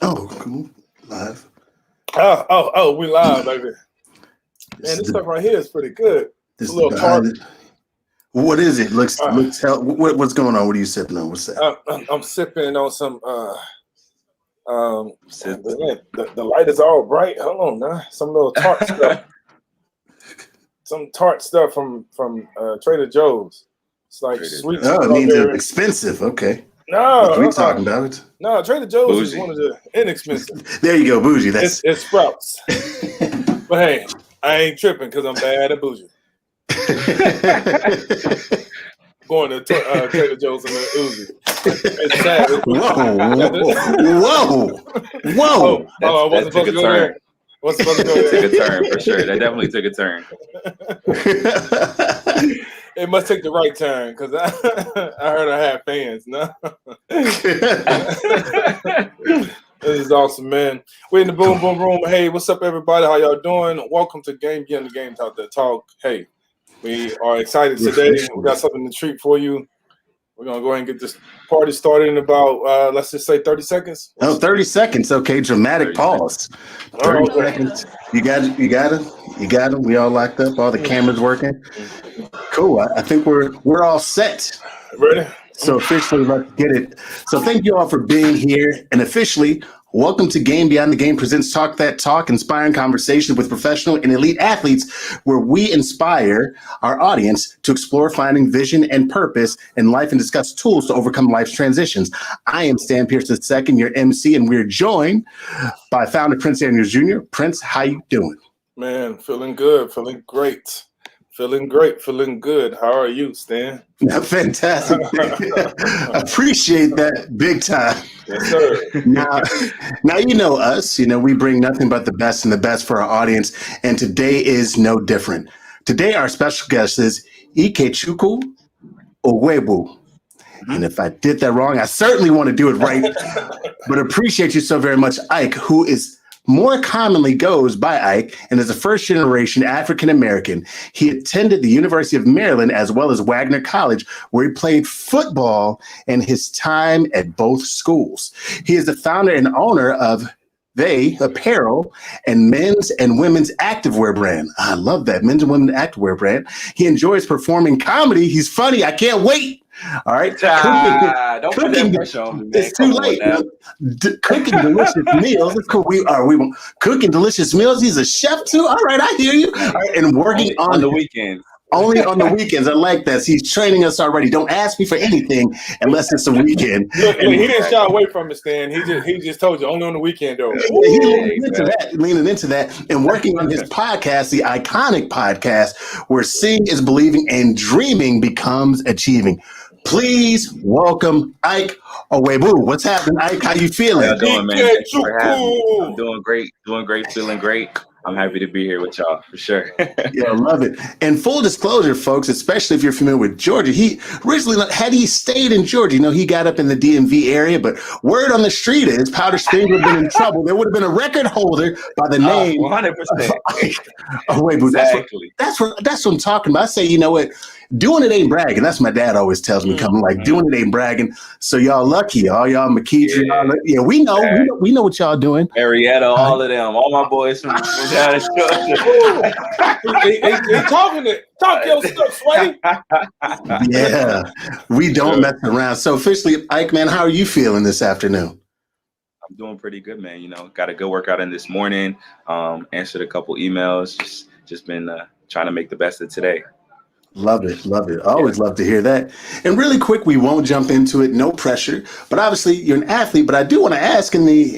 Oh, cool. Live. Oh, we live, baby. Man, this stuff right here is pretty good. It's a little tart. What is it? What's going on? What are you sipping on? What's that? I'm sipping on some. The light is all bright. Hold on, now. Some little tart stuff. Some tart stuff from Trader Joe's. It's like sweet. Oh, it means it's expensive. Okay. No, what are we talking about? No, Trader Joe's is one of the inexpensive. There you go, bougie. It's Sprouts. But hey, I ain't tripping because I'm bad at bougie. Going to Trader Joe's and the Uzi. It's sad. Whoa! I wasn't supposed to go there. What's supposed to go there? Took a turn for sure. That definitely took a turn. It must take the right turn because I heard I had fans. No, this is awesome, man. We're in the boom room. Hey, what's up, everybody? How y'all doing? Welcome to Game Beyond the Game Talk. Hey, we are excited today. We got something to treat for you. We're gonna go ahead and get this party started in about let's just say 30 seconds. 30 seconds. Okay, dramatic pause. 30 seconds. You got it. We all locked up. All the cameras working. Cool. I think we're all set. Ready? So officially, let's get it. So thank you all for being here, and officially, welcome to Game Beyond the Game presents Talk That Talk, inspiring conversation with professional and elite athletes, where we inspire our audience to explore finding vision and purpose in life and discuss tools to overcome life's transitions. I am Stan Pierce II, your MC, and we're joined by founder Prince Andrews Jr. Prince, how you doing? Man, feeling good, feeling great. Feeling great, feeling good. How are you, Stan? Fantastic. Appreciate that big time. Yes, sir. Now you know us. You know, we bring nothing but the best and the best for our audience, and today is no different. Today, our special guest is Ikechukwu Ogwuegbu. And if I did that wrong, I certainly want to do it right. But appreciate you so very much, Ike, who is more commonly goes by Ike and is a first-generation African-American. He attended the University of Maryland as well as Wagner College, where he played football in his time at both schools. He is the founder and owner of Veii Apparel and men's and women's activewear brand. I love that, men's and women's activewear brand. He enjoys performing comedy. He's funny. I can't wait. All right. Don't put that pressure on me, man. It's too late. Cooking delicious meals. It's cool. We cooking delicious meals. He's a chef too. All right, I hear you. All right, and working on the weekends. Only on the weekends. I like that. He's training us already. Don't ask me for anything unless it's a weekend. Look, he didn't shy away from it, Stan. He just told you only on the weekend, though. Leaning into that, and working on his podcast, the iconic podcast, where seeing is believing and dreaming becomes achieving. Please welcome Ike Ogwuegbu. What's happening, Ike? How you feeling? How you doing, man? Thanks for having me. I'm doing great, feeling great. I'm happy to be here with y'all for sure. Yeah, I love it. And full disclosure, folks, especially if you're familiar with Georgia, he originally, had he stayed in Georgia, he got up in the DMV area, but word on the street is Powder Springs would have been in trouble. There would have been a record holder by the name 100%. Wait, exactly. That's what I'm talking about. I say, you know what? Doing it ain't bragging. That's what my dad always tells me. Coming like doing it ain't bragging. So y'all lucky, all y'all McKeitry. Yeah, we know what y'all doing. Marietta, all of them, all my boys from down in Georgia. Talk your stuff, Sweaty. Yeah, we don't mess around. So officially, Ike, man, how are you feeling this afternoon? I'm doing pretty good, man. Got a good workout in this morning. Answered a couple emails. Just been trying to make the best of today. Love it. I always love to hear that. And really quick, we won't jump into it. No pressure. But obviously, you're an athlete. But I do want to ask in the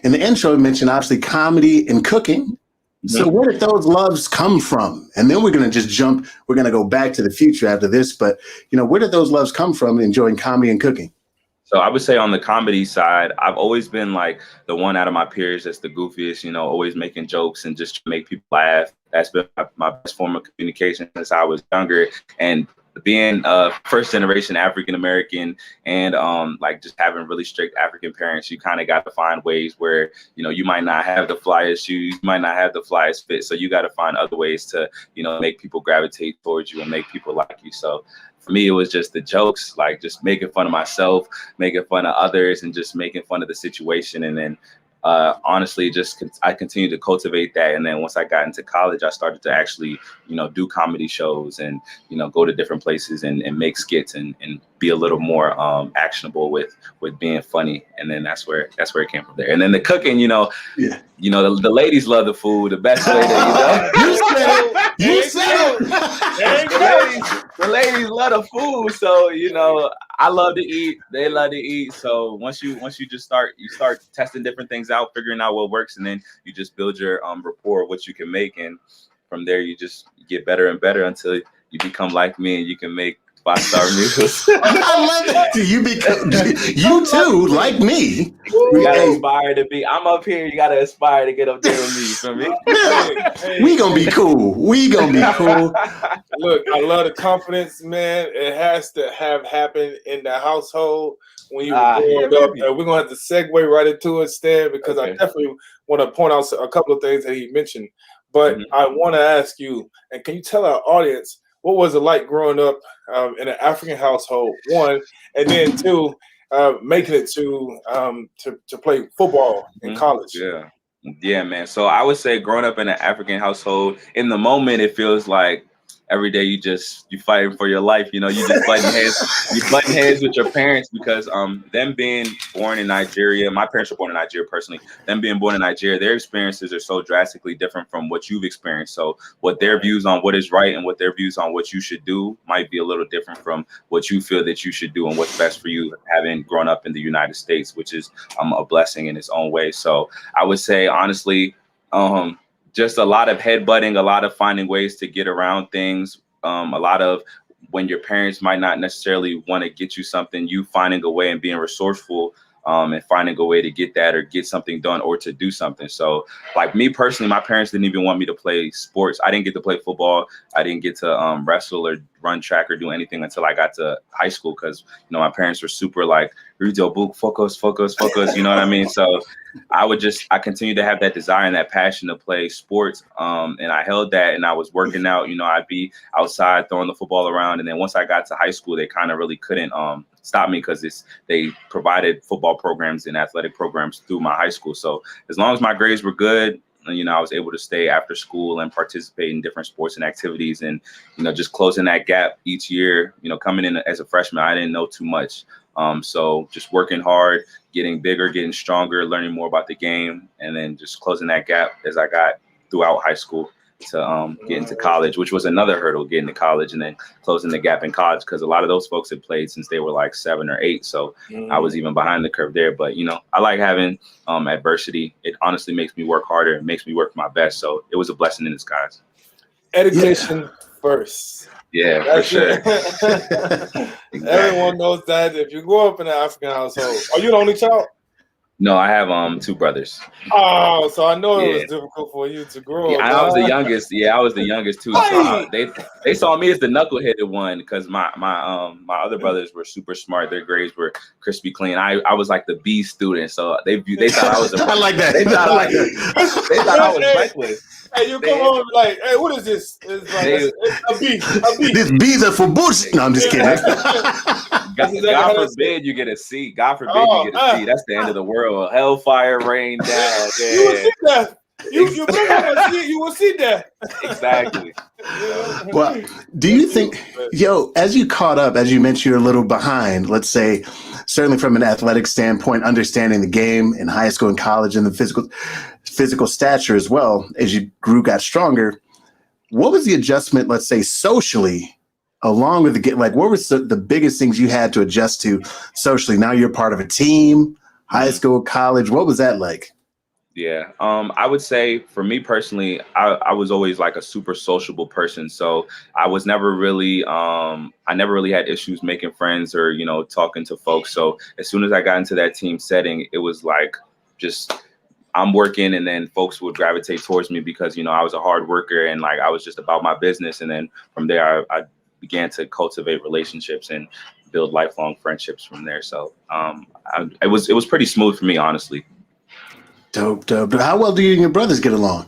intro, you mentioned obviously comedy and cooking. Mm-hmm. So where did those loves come from? And then we're going to just jump. We're going to go back to the future after this. But where did those loves come from? Enjoying comedy and cooking. So I would say on the comedy side, I've always been like the one out of my peers that's the goofiest, always making jokes and just to make people laugh. That's been my best form of communication since I was younger. And being a first generation African American and just having really strict African parents, you kind of got to find ways where, you might not have the flyest shoes, you might not have the flyest fit. So you got to find other ways to, make people gravitate towards you and make people like you. So for me, it was just the jokes, like just making fun of myself, making fun of others, and just making fun of the situation. And then honestly, I continued to cultivate that. And then once I got into college, I started to actually, do comedy shows and, go to different places and make skits and be a little more actionable with being funny. And then that's where it came from there. And then the cooking, Yeah. The ladies love the food. The best way to, You said the ladies love the food. So, I love to eat. They love to eat. So once you just start testing different things out, figuring out what works, and then you just build your rapport of what you can make, and from there you just get better and better until you become like me and you can make 5-star meals. I love that. You too, like me. You gotta aspire to be. I'm up here. You gotta aspire to get up there with me. You feel me? We gonna be cool. We gonna be cool. Look, I love the confidence, man. It has to have happened in the household when you were growing up. And we're gonna have to segue right into it, Stan, because I definitely want to point out a couple of things that he mentioned. But I want to ask you, and can you tell our audience, what was it like growing up in an African household, one, and then two, making it to play football in college? Yeah, man. So I would say growing up in an African household, in the moment, it feels like every day you fighting for your life. You just butting heads with your parents, because them being born in Nigeria, my parents were born in Nigeria personally, them being born in Nigeria, their experiences are so drastically different from what you've experienced. So what their views on what is right and what their views on what you should do might be a little different from what you feel that you should do and what's best for you, having grown up in the United States, which is a blessing in its own way. So I would say, honestly, just a lot of headbutting, a lot of finding ways to get around things, a lot of when your parents might not necessarily want to get you something, you finding a way and being resourceful and finding a way to get that or get something done or to do something. So like me personally, my parents didn't even want me to play sports. I didn't get to play football. I didn't get to wrestle or run track or do anything until I got to high school, because my parents were super like, read your book, focus, you know what I mean? So I continued to have that desire and that passion to play sports, and I held that, and I was working out. I'd be outside throwing the football around, and then once I got to high school, they kind of really couldn't stop me, because they provided football programs and athletic programs through my high school. So as long as my grades were good, I was able to stay after school and participate in different sports and activities, and just closing that gap each year. Coming in as a freshman, I didn't know too much. So just working hard, getting bigger, getting stronger, learning more about the game, and then just closing that gap as I got throughout high school to get into college, which was another hurdle, getting to college, and then closing the gap in college, because a lot of those folks had played since they were like 7 or 8. So I was even behind the curve there. But, I like having adversity. It honestly makes me work harder. It makes me work my best. So it was a blessing in disguise. Education first. Yeah, for sure. Exactly. Everyone knows that. If you grow up in an African household, are you the only child? No, I have 2 brothers. Oh, so I know it was difficult for you to grow up. I was the youngest. Yeah, I was the youngest too. So they saw me as the knuckleheaded one, because my other brothers were super smart. Their grades were crispy clean. I was like the B student, so they thought I was. I like that. They thought I was reckless. Hey, you come home like, hey, what is this? It's like a B. These B's are for bullshit. No, I'm just kidding. God forbid you get a C. God forbid you get a C. That's the end of the world. Hellfire rain down. Yeah. You will see that. You will see that. Exactly. Well, do you think, as you caught up, as you mentioned, you're a little behind, let's say, certainly from an athletic standpoint, understanding the game in high school and college, and the physical stature as well, as you got stronger, what was the adjustment, let's say, socially, along with the game? Like, what were the biggest things you had to adjust to socially? Now you're part of a team, high school, college. What was that like? Yeah, I would say for me personally, I was always like a super sociable person. So I was never really, I never really had issues making friends or, talking to folks. So as soon as I got into that team setting, it was like just I'm working, and then folks would gravitate towards me because, I was a hard worker, and like I was just about my business. And then from there, I began to cultivate relationships and build lifelong friendships from there. So it was pretty smooth for me, honestly. Dope. How well do you and your brothers get along?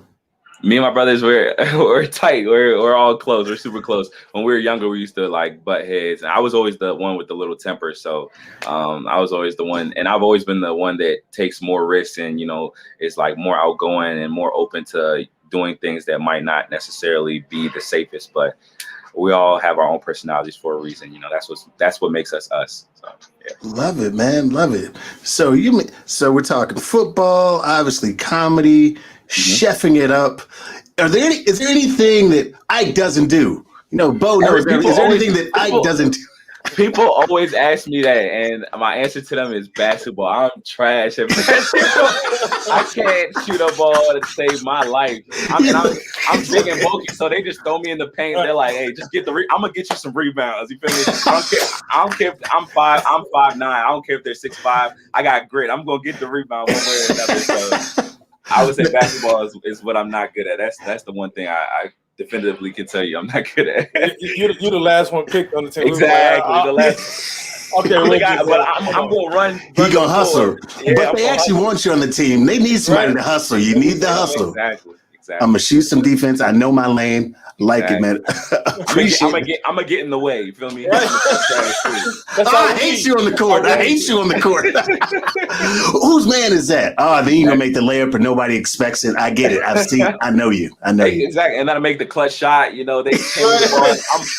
Me and my brothers we're tight. We're all close. We're super close. When we were younger, we used to like butt heads, and I was always the one with the little temper. So I was always the one, and I've always been the one that takes more risks and is like more outgoing and more open to doing things that might not necessarily be the safest. But we all have our own personalities for a reason. That's what makes us us. So, yeah. Love it, man. Love it. So we're talking football, obviously comedy, chefing it up. Is there anything that Ike doesn't do? Bo knows. Is there anything that Ike doesn't do? People always ask me that, and my answer to them is basketball. I'm trash at basketball. I can't shoot a ball to save my life. I'm big and bulky, so they just throw me in the paint. They're like, "Hey, just get I'm gonna get you some rebounds." You feel me? I don't care if I'm 5'9". I don't care if they're 6'5". I got grit. I'm gonna get the rebound one way or another. So I would say basketball is what I'm not good at. That's the one thing I definitively can tell you I'm not good at. You're the last one picked on the team. Exactly, the last. Okay, I'm gonna run. He gonna hustle, yeah, but they actually want you on the team. They need somebody to hustle. You need the hustle. Exactly. I'm gonna shoot some defense. I know my lane. Like it, man. I'm gonna get in the way. You feel me? I hate you on the court. I hate you on the court. Whose man is that? Oh, then you gonna make the layup and nobody expects it. I get it. I know you. Exactly. And then I make the clutch shot. They change the ball.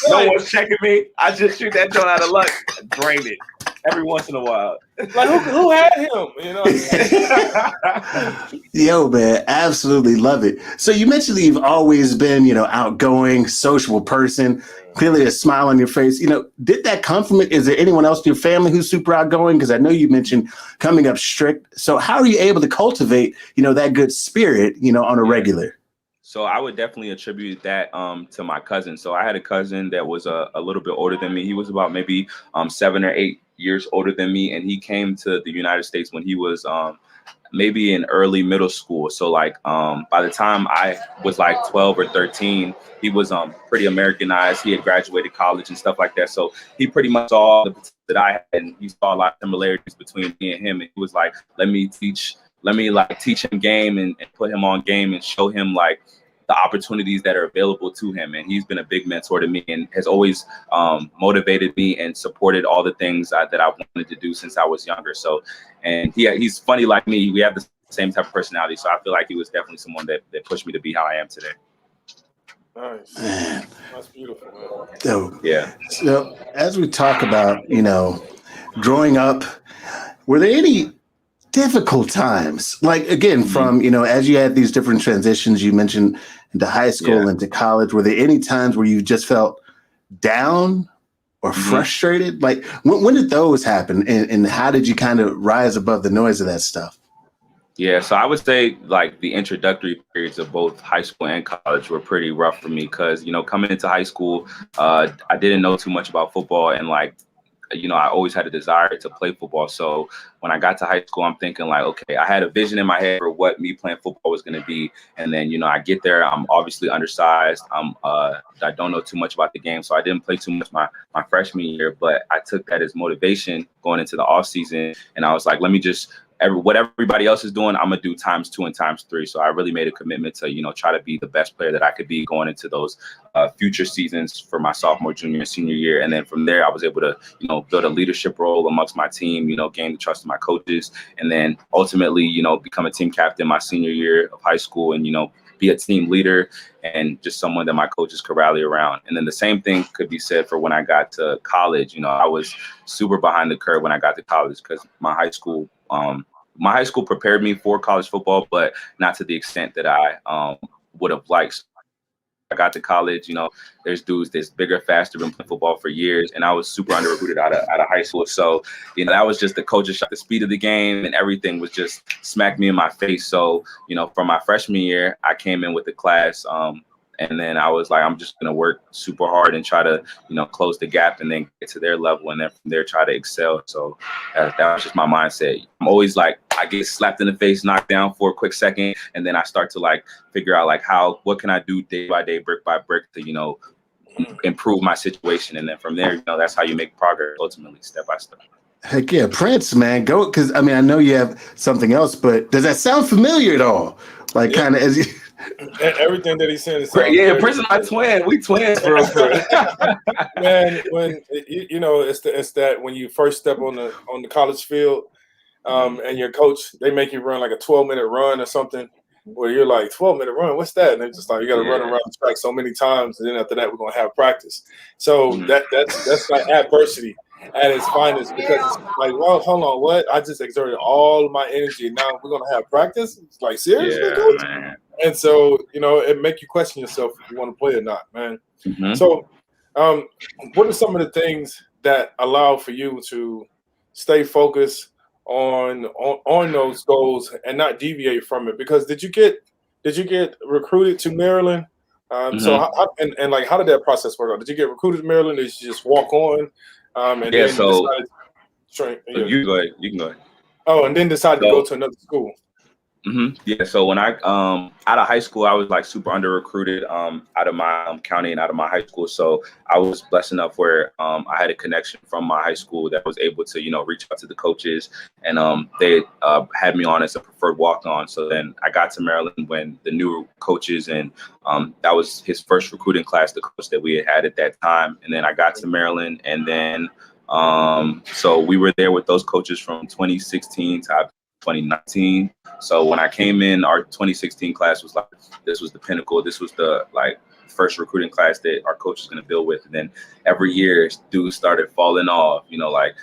No one's checking me. I just shoot that joint out of luck. Drain it every once in a while. Like who had him? Yo, man, absolutely love it. So you mentioned that you've always been, outgoing, sociable person. Clearly a smile on your face. Did that come from it? Is there anyone else in your family who's super outgoing? Because I know you mentioned coming up strict. So how are you able to cultivate, that good spirit, on a regular? So I would definitely attribute that to my cousin. So I had a cousin that was a little bit older than me. He was about maybe 7 or 8 years older than me, and he came to the United States when he was maybe in early middle school. So like by the time I was like 12 or 13, he was pretty Americanized. He had graduated college and stuff like that. So he pretty much saw the potential that I had, and he saw a lot of similarities between me and him. And he was like, let me teach him game and put him on game and show him like the opportunities that are available to him. And he's been a big mentor to me and has always motivated me and supported all the things that I've wanted to do since I was younger. So, and he's funny like me. We have the same type of personality. So I feel like he was definitely someone that pushed me to be how I am today. Nice. Man. That's beautiful, man. So, yeah. So as we talk about, growing up, were there any difficult times? Like, again, from, as you had these different transitions, you mentioned into high school, into college, were there any times where you just felt down or frustrated? Like, when did those happen? And how did you kind of rise above the noise of that stuff? Yeah, so I would say like the introductory periods of both high school and college were pretty rough for me because, coming into high school, I didn't know too much about football and like, I always had a desire to play football. So when I got to high school, I'm thinking like, okay, I had a vision in my head for what me playing football was going to be. And then, I get there, I'm obviously undersized. I don't know too much about the game. So I didn't play too much my freshman year, but I took that as motivation going into the off season. And I was like, let me just what everybody else is doing, I'm gonna do times 2 and times 3. So I really made a commitment to, try to be the best player that I could be going into those future seasons for my sophomore, junior, and senior year. And then from there, I was able to, build a leadership role amongst my team, gain the trust of my coaches, and then ultimately, become a team captain my senior year of high school and, be a team leader and just someone that my coaches could rally around. And then the same thing could be said for when I got to college. I was super behind the curve when I got to college because my high school prepared me for college football, but not to the extent that I would have liked. I got to college, there's dudes that's bigger, faster, been playing football for years, and I was super under recruited out of high school. So, that was just the coach's shot, the speed of the game, and everything was just smacked me in my face. So, for my freshman year, I came in with the class, and then I was like, I'm just gonna work super hard and try to, close the gap and then get to their level, and then from there try to excel. So that was just my mindset. I'm always like, I get slapped in the face, knocked down for a quick second, and then I start to like figure out like what can I do day by day, brick by brick to improve my situation, and then from there, that's how you make progress ultimately, step by step. Heck yeah, Prince, man, go, because I know you have something else, but does that sound familiar at all? Like kind of as you. Everything that he's saying is sounds Yeah, very Prince and I twin. We twins, bro. man. When you know, it's that when you first step on the college field, and your coach, they make you run like a 12-minute run or something, where you're like, 12-minute run, what's that? And they're just like, you got to run around the track so many times, and then after that, we're gonna have practice. So that's like adversity at its finest, because it's like, well, hold on, what? I just exerted all of my energy, and now we're gonna have practice? It's like, seriously, coach? Man. And so, you know, it make you question yourself if you want to play or not, man. So, what are some of the things that allow for you to stay focused on those goals and not deviate from it? Because did you get recruited to Maryland? So how did that process work out? Did you get recruited to Maryland? Did you just walk on? And then so decided to train, you go ahead. You can go ahead. Oh, and then decided to go to another school. Yeah, so when I out of high school, I was like super under recruited out of my county and out of my high school. So I was blessed enough where I had a connection from my high school that was able to, you know, reach out to the coaches, and they had me on as a preferred walk-on. So then I got to Maryland when the new coaches, and that was his first recruiting class, the coach that we had at that time. And then I got to Maryland, and then so we were there with those coaches from 2016 to 2019. So when I came in, our 2016 class was like, this was the pinnacle. This was the like first recruiting class that our coach was going to build with. And then every year dudes started falling off, you know, like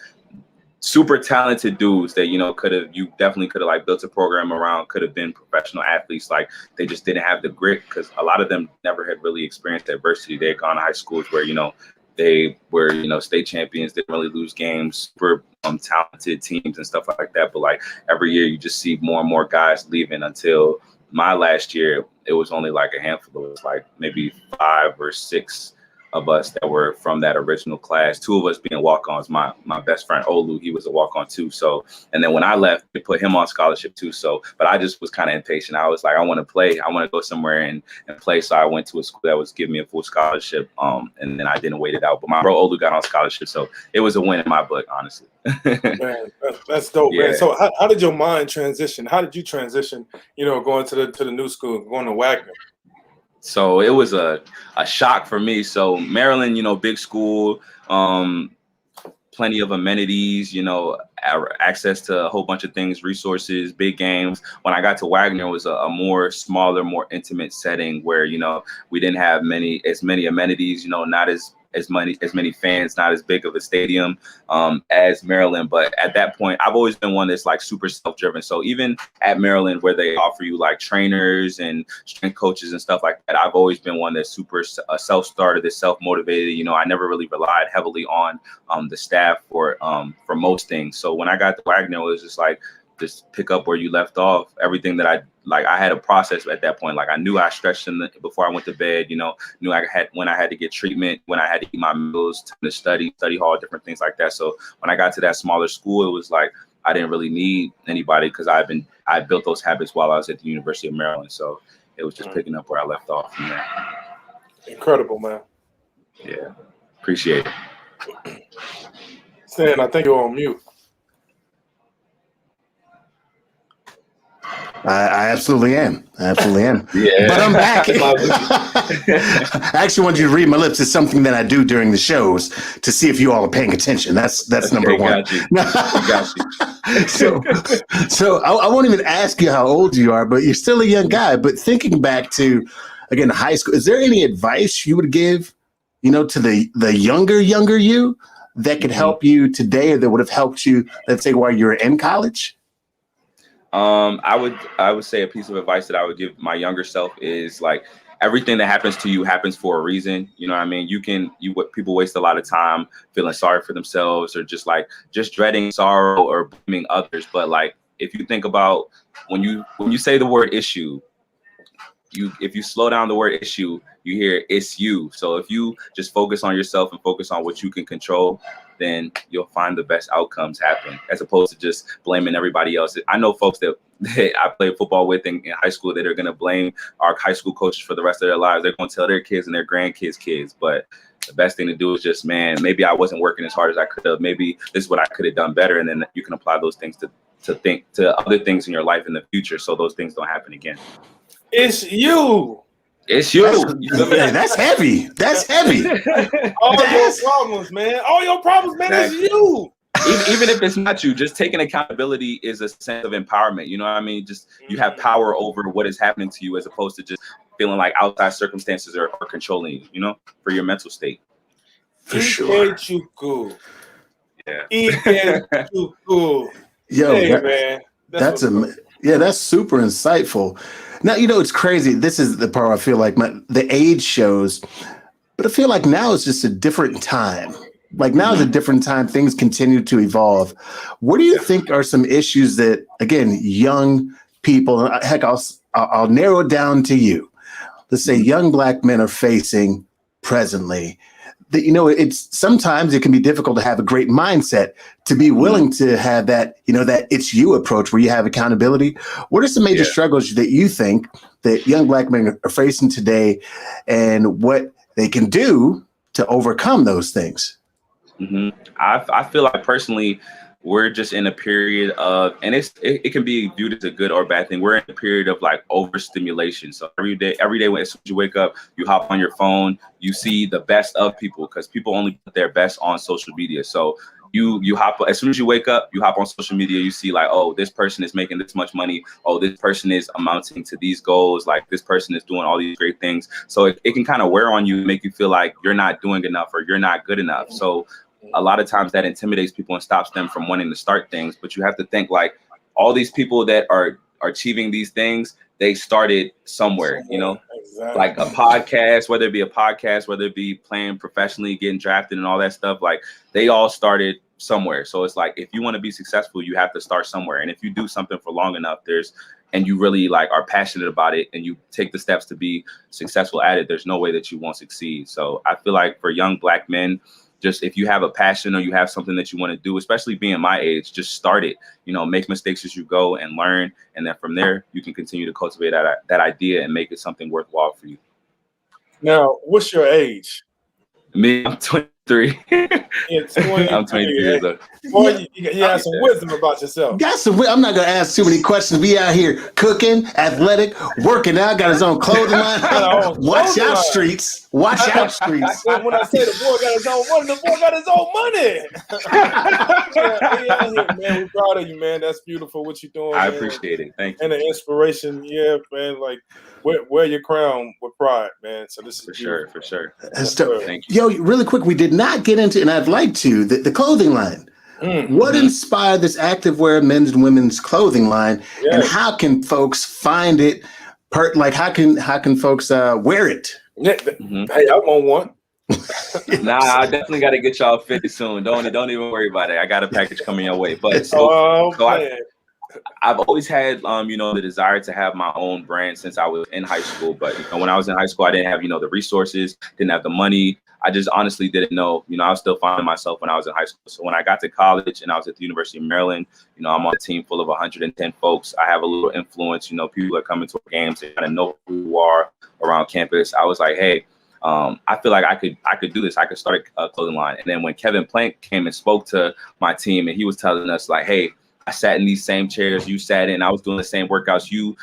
super talented dudes that, you know, you definitely could have like built a program around, could have been professional athletes. Like they just didn't have the grit, because a lot of them never had really experienced adversity. They had gone to high schools where, you know, they were, you know, state champions, didn't really lose games, super talented teams and stuff like that. But like every year you just see more and more guys leaving, until my last year, it was only like a handful. It was like maybe 5 or 6 of us that were from that original class. 2 of us being walk-ons. My best friend Olu, he was a walk-on too. So, and then when I left, they put him on scholarship too. So, but I just was kind of impatient. I was like, I want to play. I want to go somewhere and play. So I went to a school that was giving me a full scholarship. And then I didn't wait it out. But my bro Olu got on scholarship, so it was a win in my book, honestly. Man, that's dope, man. So how did your mind transition? How did you transition? You know, going to the new school, going to Wagner. So it was a shock for me. So Maryland, you know, big school, plenty of amenities, you know, access to a whole bunch of things, resources, big games. When I got to Wagner, it was a more smaller, more intimate setting where, you know, we didn't have as many amenities, you know, not as many fans, not as big of a stadium as Maryland. But at that point, I've always been one that's like super self-driven. So even at Maryland, where they offer you like trainers and strength coaches and stuff like that, I've always been one that's super self-started, that's self-motivated. You know, I never really relied heavily on the staff for most things. So when I got to Wagner, it was just like, just pick up where you left off. Everything that I had a process at that point. Like I knew I stretched before I went to bed, you know, knew when I had to get treatment, when I had to eat my meals, to study hall, different things like that. So when I got to that smaller school, it was like, I didn't really need anybody, because I built those habits while I was at the University of Maryland. So it was just picking up where I left off from there. Incredible, man. Yeah. Appreciate it. Stan, I think you're on mute. I absolutely am. Yeah. But I'm back. I actually want you to read my lips. It's something that I do during the shows to see if you all are paying attention. That's number one. Got you. So I won't even ask you how old you are, but you're still a young guy. But thinking back to, again, high school, is there any advice you would give, you know, to the younger you that could help you today, or that would have helped you, let's say, while you were in college? I would say a piece of advice that I would give my younger self is like, everything that happens to you happens for a reason. You know what I mean? People waste a lot of time feeling sorry for themselves, or just dreading sorrow or blaming others. But like, if you think about when you say the word issue, if you slow down the word issue, you hear it's you. So if you just focus on yourself and focus on what you can control, then you'll find the best outcomes happen, as opposed to just blaming everybody else. I know folks that I played football with in high school that are going to blame our high school coaches for the rest of their lives. They're going to tell their kids and their grandkids' kids. But the best thing to do is just, man, maybe I wasn't working as hard as I could have. Maybe this is what I could have done better. And then you can apply those things to think to other things in your life in the future, so those things don't happen again. It's you. It's you. That's heavy. That's heavy. All your problems, man. All your problems, man. Exactly. It's you. Even if it's not you, just taking accountability is a sense of empowerment. You know what I mean? Just you have power over what is happening to you, as opposed to just feeling like outside circumstances are controlling you. You know, for your mental state. For sure. Ikechukwu. Yeah. Ikechukwu. Yo, hey, man. That's super insightful. Now, it's crazy. This is the part I feel like the age shows, but I feel like now it's just a different time. Like now is a different time. Things continue to evolve. What do you think are some issues that, again, young people, heck, I'll narrow it down to you. Let's say young Black men are facing presently. That, it's sometimes it can be difficult to have a great mindset, to be willing to have that, that it's you approach where you have accountability. What are some major struggles that you think that young Black men are facing today, and what they can do to overcome those things? I feel like personally, we're just in a period of, and it can be viewed as a good or bad thing. We're in a period of like overstimulation. So every day when as soon as you wake up, you hop on your phone, you see the best of people, because people only put their best on social media. So you hop, as soon as you wake up, you hop on social media, you see like, oh, this person is making this much money. Oh, this person is amounting to these goals. Like this person is doing all these great things. So it can kind of wear on you, make you feel like you're not doing enough or you're not good enough. So a lot of times that intimidates people and stops them from wanting to start things. But you have to think like all these people that are achieving these things, they started somewhere, exactly. Like a podcast, whether it be a podcast, whether it be playing professionally, getting drafted and all that stuff, like they all started somewhere. So it's like, if you want to be successful, you have to start somewhere. And if you do something for long enough, and you really like are passionate about it and you take the steps to be successful at it, there's no way that you won't succeed. So I feel like for young Black men, just if you have a passion or you have something that you want to do, especially being my age, just start it, make mistakes as you go and learn. And then from there, you can continue to cultivate that idea and make it something worthwhile for you. Now, what's your age? Me, I'm 23. Yeah, 23. I'm 23 years old. Boy, you have some wisdom about yourself. I'm not going to ask too many questions. We out here cooking, athletic, working out, got his own clothing line. Watch out, streets. Watch out, streets. When I say the boy got his own money, the boy got his own money. Yeah, out here, man. We're proud of you, man. That's beautiful what you're doing. I man. appreciate it. Thank you. And the inspiration, man. Like, wear your crown with pride, man. So this is for sure. Thank you. Yo, really quick, we did not get into, and I'd like to, the clothing line. What inspired this activewear men's and women's clothing line, and how can folks find it? How can folks wear it? Hey, I want one. Nah, I definitely got to get y'all fitted soon. Don't even worry about it. I got a package coming your way. But I've always had the desire to have my own brand since I was in high school. But when I was in high school, I didn't have the resources, didn't have the money. I just honestly didn't know. I was still finding myself when I was in high school. So when I got to college and I was at the University of Maryland, I'm on a team full of 110 folks. I have a little influence. People are coming to our games. They kind of know who you are around campus. I was like, hey, I feel like I could do this. I could start a clothing line. And then when Kevin Plank came and spoke to my team, and he was telling us like, hey, I sat in these same chairs you sat in. I was doing the same workouts you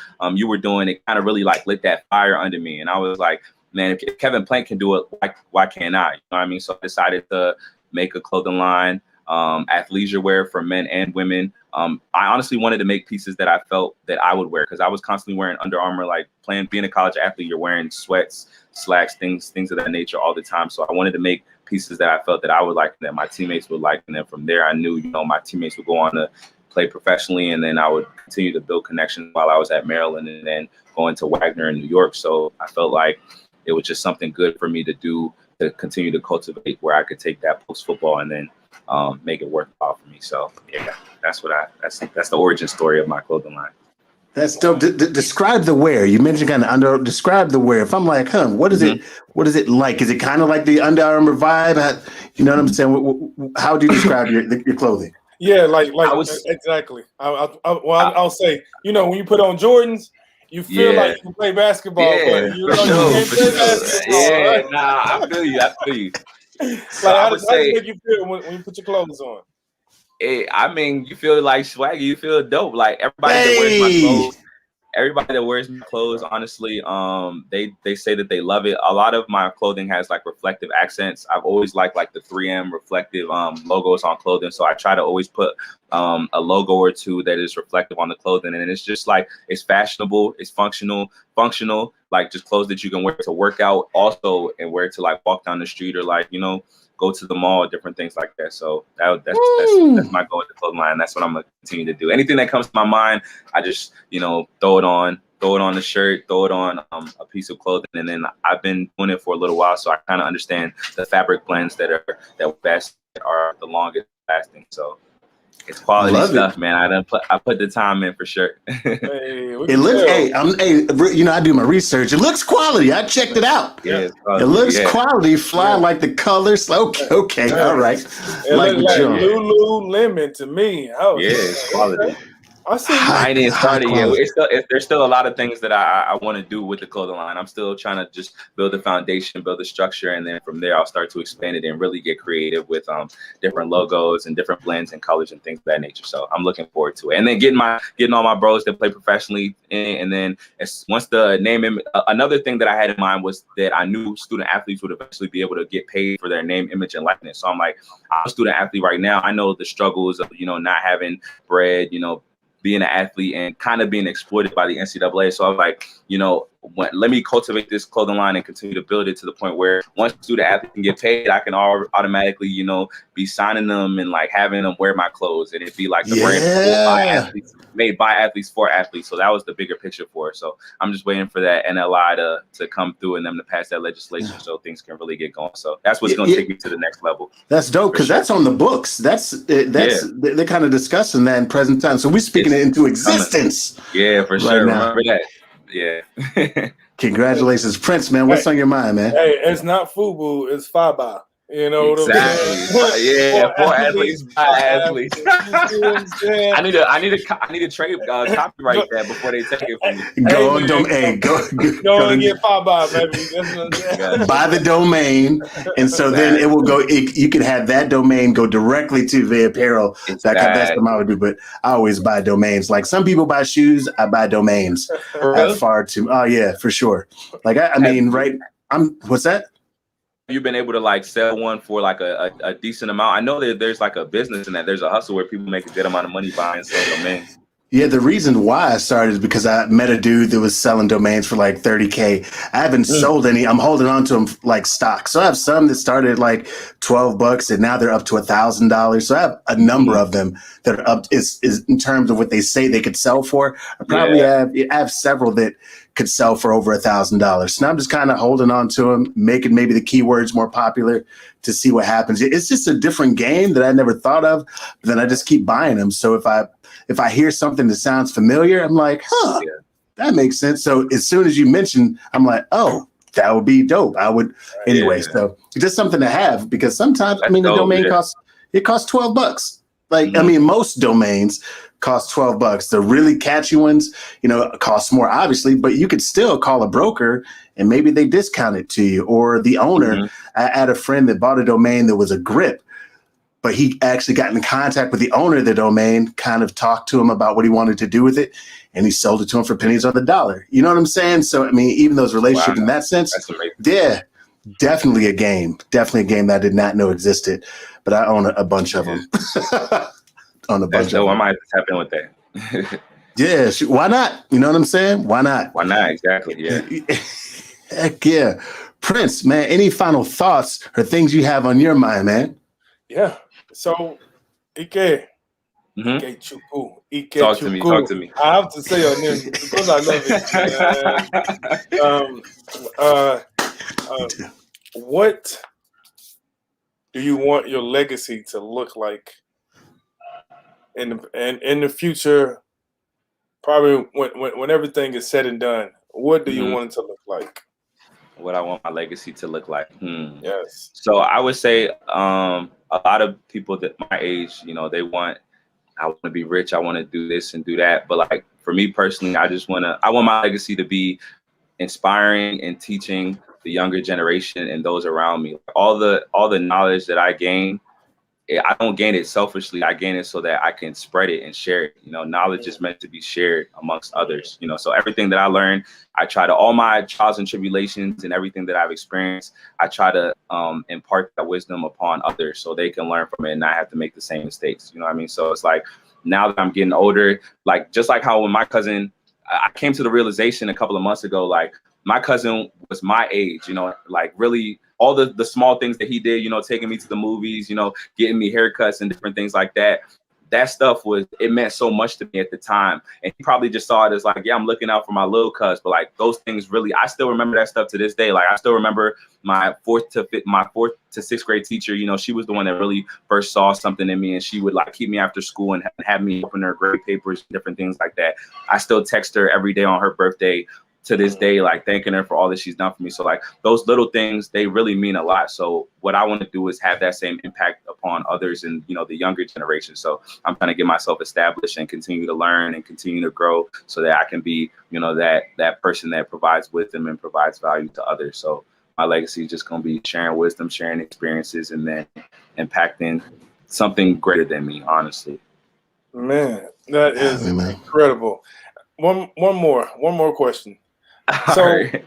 were doing. It kind of really like lit that fire under me. And I was like, man, if Kevin Plank can do it, why can't I? You know what I mean? So I decided to make a clothing line, athleisure wear for men and women. I honestly wanted to make pieces that I felt that I would wear, because I was constantly wearing Under Armour, like being a college athlete, you're wearing sweats, slacks, things of that nature all the time. So I wanted to make pieces that I felt that I would like, that my teammates would like. And then from there, I knew, my teammates would go on to play professionally, and then I would continue to build connections while I was at Maryland and then going to Wagner in New York. So I felt like it was just something good for me to do, to continue to cultivate, where I could take that post football and then make it worthwhile for me. So yeah, that's the origin story of my clothing line. That's dope. Describe the wear. You mentioned kind of describe the wear. If I'm like, what is it? What is it like? Is it kind of like the Under Armour vibe? You know what I'm saying? How do you describe your clothing? Yeah, like exactly. I'll say, when you put on Jordans, you feel like you can play basketball. Yeah, but you can't play basketball. Yeah, right? I feel you. So how does it make you feel when you put your clothes on? I mean, you feel like swaggy. You feel dope. Like everybody that wears my clothes, everybody that wears my clothes, honestly, they say that they love it. A lot of my clothing has like reflective accents. I've always liked like the 3M reflective logos on clothing, so I try to always put a logo or two that is reflective on the clothing, and it's just like it's fashionable, it's functional, like just clothes that you can wear to work out also, and wear to like walk down the street or like, you know, go to the mall, different things like that. So that's my goal with the clothing line. That's what I'm gonna continue to do. Anything that comes to my mind, I just, you know, throw it on the shirt, throw it on a piece of clothing, and then I've been doing it for a little while, so I kind of understand the fabric blends that best are the longest lasting. So it's quality stuff, man. I put the time in for sure. It looks. You know, I do my research. It looks quality. I checked it out. Yeah, it looks quality. Fly like the colors. Okay, all right. It looks like Lululemon to me. Oh, yeah, it's quality. I ain't even started yet. There's still a lot of things that I want to do with the clothing line. I'm still trying to just build a foundation, build a structure, and then from there I'll start to expand it and really get creative with different logos and different blends and colors and things of that nature. So I'm looking forward to it. And then getting all my bros that play professionally in, and then once the name another thing that I had in mind was that I knew student athletes would eventually be able to get paid for their name, image, and likeness. So I'm like, I'm a student athlete right now. I know the struggles of, you know, not having bread, you know, being an athlete and kind of being exploited by the NCAA. So I was like, you know, let me cultivate this clothing line and continue to build it to the point where once student athletes can get paid, I can automatically, you know, be signing them and like having them wear my clothes, and it'd be like the brand made by athletes for athletes. So that was the bigger picture for it. So I'm just waiting for that NLI to come through and them to pass that legislation so things can really get going. So that's what's going to take me to the next level. That's dope, because that's on the books. They're kind of discussing that in present time. So we're speaking it into existence. Yeah, for sure. Remember that. Yeah. Congratulations, Prince, man. What's on your mind, man? Hey, it's not FUBU, it's FABA. You know what I'm saying? Yeah, for athletes, by athletes. I need to trade copyright that before they take it from me. Go and get FABA, baby. Buy the domain, and so then it will go. You can have that domain go directly to Veii Apparel. That's what I would do. But I always buy domains. Like some people buy shoes, I buy domains. That's far too. Oh yeah, for sure. Like I mean, right? What's that? You've been able to like sell one for like a decent amount. I know that there's like a business in that. There's a hustle where people make a good amount of money buying and selling domains. Yeah, the reason why I started is because I met a dude that was selling domains for like $30K. I haven't sold any. I'm holding on to them like stock. So I have some that started at like $12 and now they're up to $1,000. So I have a number of them that are up is in terms of what they say they could sell for. I have several that could sell for over $1,000. So now I'm just kind of holding on to them, making maybe the keywords more popular to see what happens. It's just a different game that I never thought of, but then I just keep buying them. So if I hear something that sounds familiar, I'm like, that makes sense. So as soon as you mention, I'm like, oh, that would be dope. I would anyway. So it's just something to have, because sometimes, I mean, the domain costs $12. Like, I mean, most domains cost $12. The really catchy ones, you know, cost more, obviously, but you could still call a broker and maybe they discount it to you, or the owner. I had a friend that bought a domain that was a grip, but he actually got in contact with the owner of the domain, kind of talked to him about what he wanted to do with it, and he sold it to him for pennies on the dollar. You know what I'm saying? So, I mean, even those relationships in that sense, definitely a game that I did not know existed, but I own a bunch of them. I might have to tap in with that. Yeah, why not? You know what I'm saying? Why not? Why not? Exactly. Yeah. Heck yeah. Prince, man, any final thoughts or things you have on your mind, man? Yeah. So, Ikechukwu. Talk to me. I have to say your name because I love it. What do you want your legacy to look like in the future? Probably when everything is said and done, what do you want it to look like? What I want my legacy to look like? Yes. So I would say a lot of people that my age, you know, I want to be rich. I want to do this and do that. But like for me personally, I want my legacy to be inspiring and teaching the younger generation and those around me. All the knowledge that I gain I don't gain it selfishly. I gain it so that I can spread it and share it. You know, knowledge is meant to be shared amongst others, you know, so everything that I learned, I try to, all my trials and tribulations and everything that I've experienced, I try to impart that wisdom upon others so they can learn from it and not have to make the same mistakes. You know what I mean? So it's like, now that I'm getting older, like, just like how when my cousin, I came to the realization a couple of months ago, like, my cousin was my age, you know, like really all the small things that he did, you know, taking me to the movies, you know, getting me haircuts and different things like that. That stuff it meant so much to me at the time. And he probably just saw it as like, yeah, I'm looking out for my little cuz, but like those things really, I still remember that stuff to this day. Like, I still remember my fourth to sixth grade teacher, you know, she was the one that really first saw something in me, and she would like keep me after school and have me open her grade papers, different things like that. I still text her every day on her birthday to this day, like thanking her for all that she's done for me. So like those little things, they really mean a lot. So what I want to do is have that same impact upon others and, you know, the younger generation. So I'm trying to get myself established and continue to learn and continue to grow so that I can be, you know, that person that provides wisdom and provides value to others. So my legacy is just going to be sharing wisdom, sharing experiences, and then impacting something greater than me, honestly. Man, that is incredible. One more question. So Right.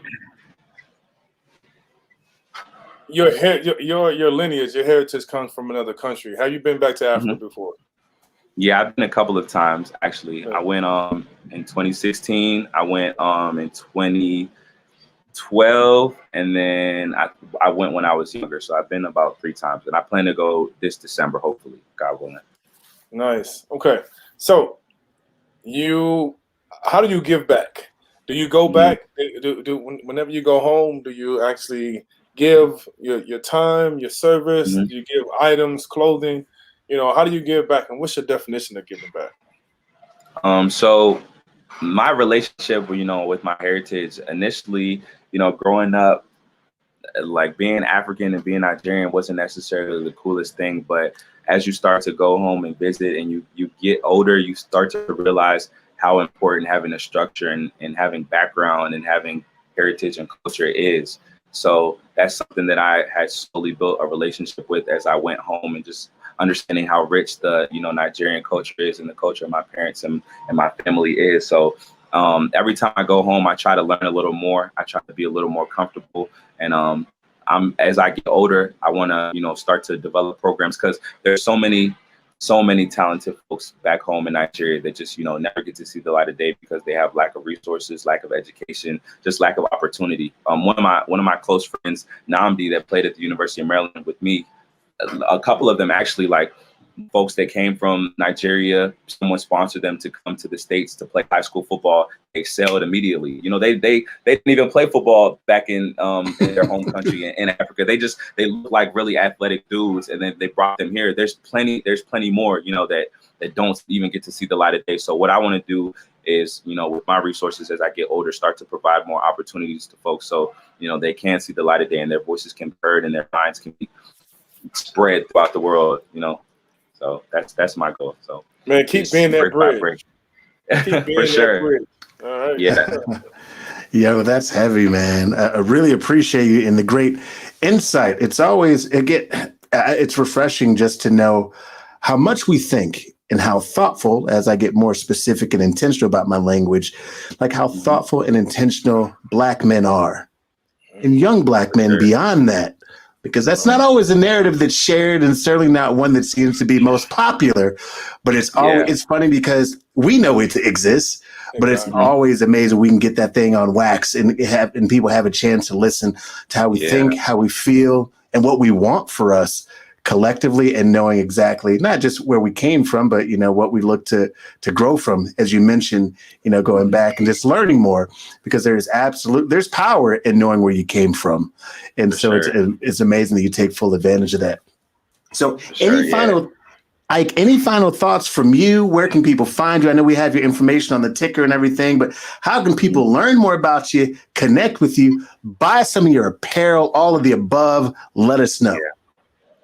your lineage, your heritage comes from another country. Have you been back to Africa before? Yeah, I've been a couple of times actually. I went in 2016. I went in 2012, and then I went when I was younger. So I've been about 3 times, and I plan to go this December, hopefully, God willing. Nice. Okay. So how do you give back? Do you go back? Whenever you go home, do you actually give your time, your service? Do you give items, clothing? You know, how do you give back, and what's your definition of giving back? So my relationship, you know, with my heritage, initially, you know, growing up, like being African and being Nigerian wasn't necessarily the coolest thing, but as you start to go home and visit and you get older, you start to realize how important having a structure and having background and having heritage and culture is. So that's something that I had slowly built a relationship with as I went home, and just understanding how rich the, you know, Nigerian culture is and the culture of my parents and my family is. So every time I go home, I try to learn a little more. I try to be a little more comfortable. And as I get older, I want to, you know, start to develop programs, because there's so many talented folks back home in Nigeria that just, you know, never get to see the light of day because they have lack of resources, lack of education, just lack of opportunity. One of my close friends, Namdi, that played at the University of Maryland with me, a couple of them actually, like folks that came from Nigeria, someone sponsored them to come to the States to play high school football. They excelled immediately. You know, they didn't even play football back in their home country in Africa. They look like really athletic dudes, and then they brought them here. There's plenty more, you know, that don't even get to see the light of day. So what I want to do is, you know, with my resources as I get older, start to provide more opportunities to folks, so, you know, they can see the light of day and their voices can be heard and their minds can be spread throughout the world, you know. So that's my goal. So man, keep being that bridge. Keep being for sure. That bridge. All right. Yeah. Yo, that's heavy, man. I really appreciate you and the great insight. It's always, it's refreshing just to know how much we think and how thoughtful, as I get more specific and intentional about my language, like how thoughtful and intentional Black men are, and young Black men beyond that. Because that's not always a narrative that's shared, and certainly not one that seems to be most popular. But it's always, it's funny because we know it exists, but it's always amazing we can get that thing on wax and people have a chance to listen to how we think, how we feel, and what we want for us collectively, and knowing exactly not just where we came from, but, you know, what we look to grow from, as you mentioned, you know, going back and just learning more, because there's power in knowing where you came from. And so it's amazing that you take full advantage of that. So any final thoughts from you? Where can people find you? I know we have your information on the ticker and everything, but how can people learn more about you, connect with you, buy some of your apparel, all of the above? Let us know.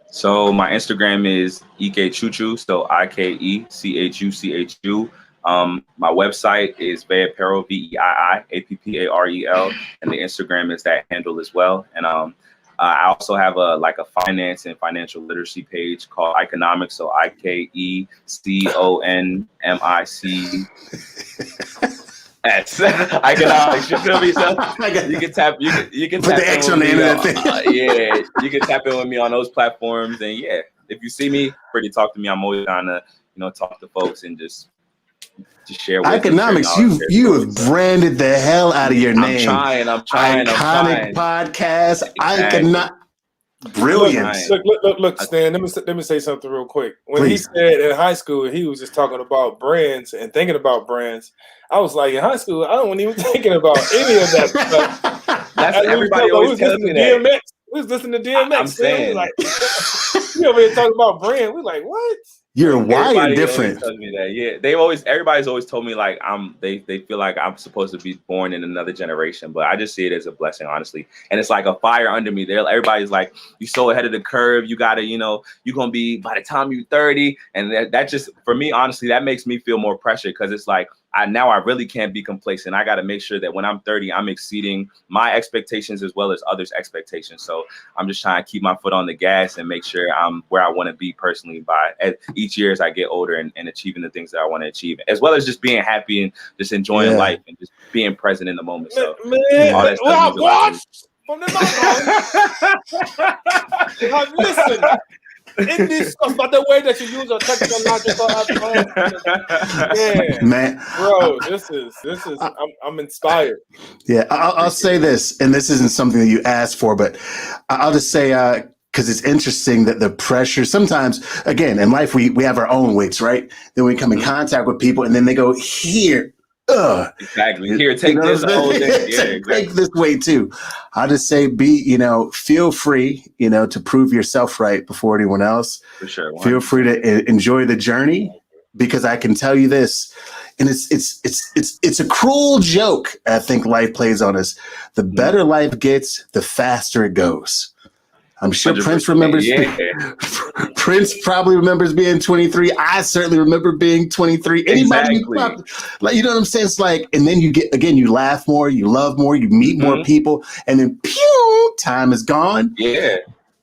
So my Instagram is Ikechukwu, so IKECHUCHU. My website is Veii Apparel, VEII APPAREL, and the Instagram is that handle as well. And I also have a finance and financial literacy page called Economics. So IKECONMIC. That's economics. You feel me? So you can tap. You can put tap the X in on with the me. end of that thing. Yeah, you can tap in with me on those platforms. And yeah, if you see me, free to talk to me. I'm always trying to talk to folks and just share wisdom, Economics. share knowledge, You have branded the hell out of your name. I'm trying. Iconic podcast. Exactly. Brilliant. Look, Stan. Let me say something real quick. When Please. he said in high school he was just talking about brands and thinking about brands, I was like, in high school I wasn't even thinking about any of that stuff. That's everybody always tells me that. DMX. We was listening to DMX. I'm saying, like, we over here talking about brand. We like, what? You're wired different. Tells me that. Yeah, everybody's always told me like they feel like I'm supposed to be born in another generation, but I just see it as a blessing, honestly. And it's like a fire under me. Everybody's like, you so ahead of the curve. You gotta, you're gonna be by the time you're 30, and that just for me, honestly, that makes me feel more pressure because it's like I really can't be complacent. I got to make sure that when I'm 30, I'm exceeding my expectations as well as others' expectations. So I'm just trying to keep my foot on the gas and make sure I'm where I want to be personally by each year as I get older and achieving the things that I want to achieve, as well as just being happy and just enjoying life and just being present in the moment. So all that stuff means a lot to me. From the listen. In this stuff, but the way that you use a technological man, bro, this is I'm inspired. Yeah, I'll say this, and this isn't something that you asked for, but I'll just say because it's interesting that the pressure sometimes, again, in life we have our own weights, right? Then we come in contact with people, and then they go here. Exactly. Here, take this whole thing. Yeah, exactly. Take this way too. I'll just say, feel free, to prove yourself right before anyone else. For sure. 100%. Feel free to enjoy the journey, because I can tell you this, and it's a cruel joke. I think life plays on us. The better life gets, the faster it goes. I'm sure Prince remembers. Yeah. Prince probably remembers being 23. I certainly remember being 23. Anybody, like, you know what I'm saying? It's like, and then you laugh more, you love more, you meet more people, and then pew, time is gone. Yeah.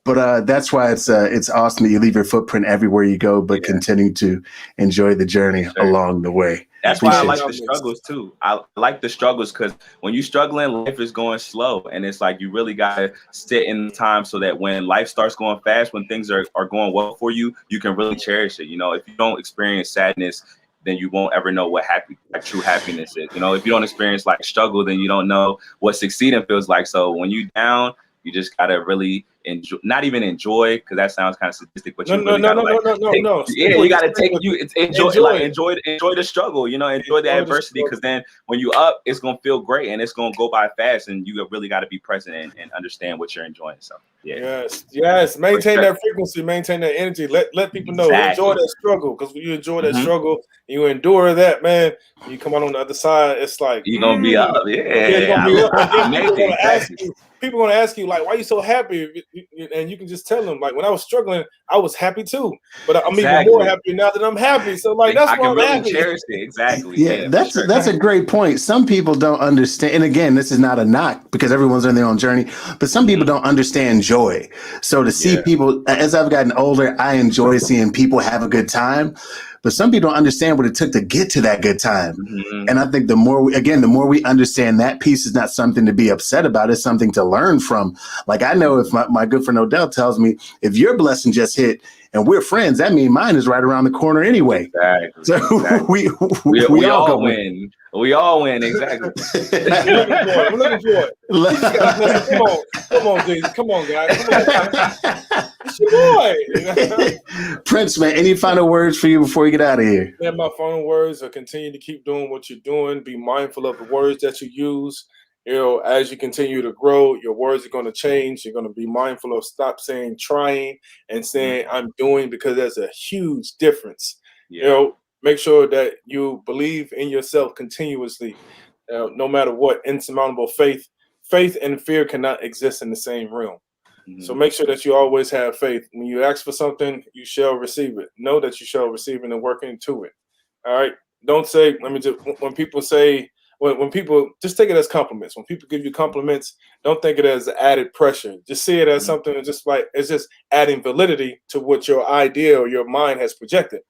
But that's why it's awesome that you leave your footprint everywhere you go, but continue to enjoy the journey along the way. That's why I like the struggles too. I like the struggles because when you're struggling, life is going slow. And it's like you really got to sit in time so that when life starts going fast, when things are going well for you, you can really cherish it. If you don't experience sadness, then you won't ever know what true happiness is. If you don't experience like struggle, then you don't know what succeeding feels like. So when you're down, you just gotta really enjoy, not even enjoy, because that sounds kind of sadistic. But no. Yeah, you gotta enjoy the struggle. Enjoy the adversity, because then when you up, it's gonna feel great and it's gonna go by fast, and you really got to be present and understand what you're enjoying. So yeah, yes. Maintain that frequency, maintain that energy. Let people know. Enjoy that struggle, because when you enjoy that struggle, you endure that, man. When you come out on the other side, it's like you're gonna be up. You're gonna be up. People gonna ask you like, why are you so happy? And you can just tell them, like, when I was struggling, I was happy too. But I'm even more happy now that I'm happy. So like, that's why I'm happy. Cherish it. Exactly. Yeah, that's a great point. Some people don't understand, and again, this is not a knock because everyone's on their own journey. But some people don't understand joy. So to see people, as I've gotten older, I enjoy seeing people have a good time. But some people don't understand what it took to get to that good time. And I think the more we understand that piece is not something to be upset about, it's something to learn from. Like, I know if my good friend Odell tells me, if your blessing just hit and we're friends, that means mine is right around the corner anyway. Exactly. So we all win. We all win, exactly. I'm looking for it. Come on, Jesus. Come on, guys. It's your boy. Prince, man, any final words for you before we get out of here? Yeah, my final words are continue to keep doing what you're doing. Be mindful of the words that you use. As you continue to grow, your words are going to change. You're going to be mindful of stop saying trying and saying I'm doing, because there's a huge difference. Make sure that you believe in yourself continuously, no matter what. Insurmountable faith. Faith and fear cannot exist in the same realm. So make sure that you always have faith. When you ask for something, you shall receive it. Know that you shall receive it and work into it. All right. Don't say, when people say, when people just take it as compliments. When people give you compliments, don't think it as added pressure. Just see it as something that's just like it's just adding validity to what your idea or your mind has projected.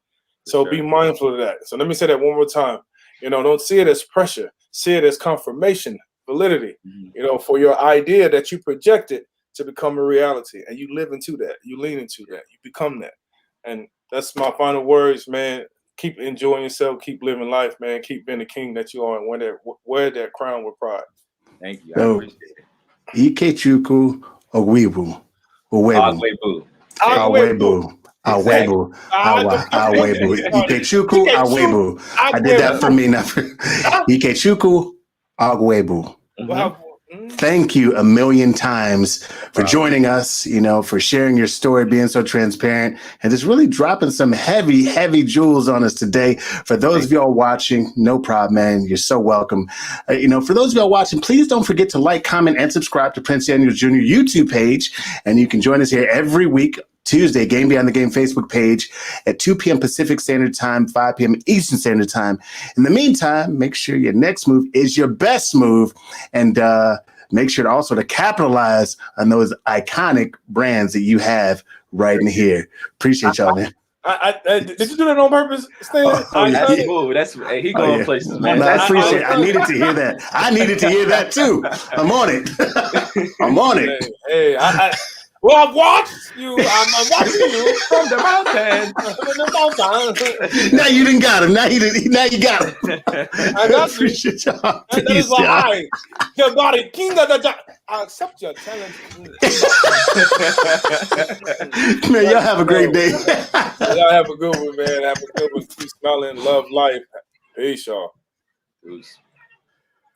So be mindful of that. So let me say that one more time. Don't see it as pressure. See it as confirmation, validity, for your idea that you projected to become a reality. And you live into that. You lean into that. You become that. And that's my final words, man. Keep enjoying yourself. Keep living life, man. Keep being the king that you are and wear that crown with pride. Thank you. I appreciate it. Ikechukwu Ogwuegbu. Ogwuegbu. Ogwuegbu. Ikechukwu Ogwuegbu. I did that for me. Ikechukwu Ogwuegbu. Thank you a million times for joining us, for sharing your story, being so transparent, and just really dropping some heavy, heavy jewels on us today. For those of y'all watching, no problem, man. You're so welcome. For those of y'all watching, please don't forget to like, comment, and subscribe to Prince Daniel Jr. YouTube page. And you can join us here every week, Tuesday, Game Beyond the Game Facebook page at 2 p.m. Pacific Standard Time, 5 p.m. Eastern Standard Time. In the meantime, make sure your next move is your best move, and make sure to capitalize on those iconic brands that you have right in here. Appreciate y'all, man. Did you do that on purpose, Stan? That's he going places, man. I appreciate it. I needed to hear that. I needed to hear that too. I'm on it. I'm on it. Hey, well, I've watched you. I'm watching you from the mountain. Now you didn't got him. Now you got him. I got you. Appreciate y'all. That is a lie. Your body, king of the job. I accept your challenge. Man, y'all have a great day. Y'all have a good one, man. Have a good one. Keep smiling. Love life. Peace, y'all. Peace.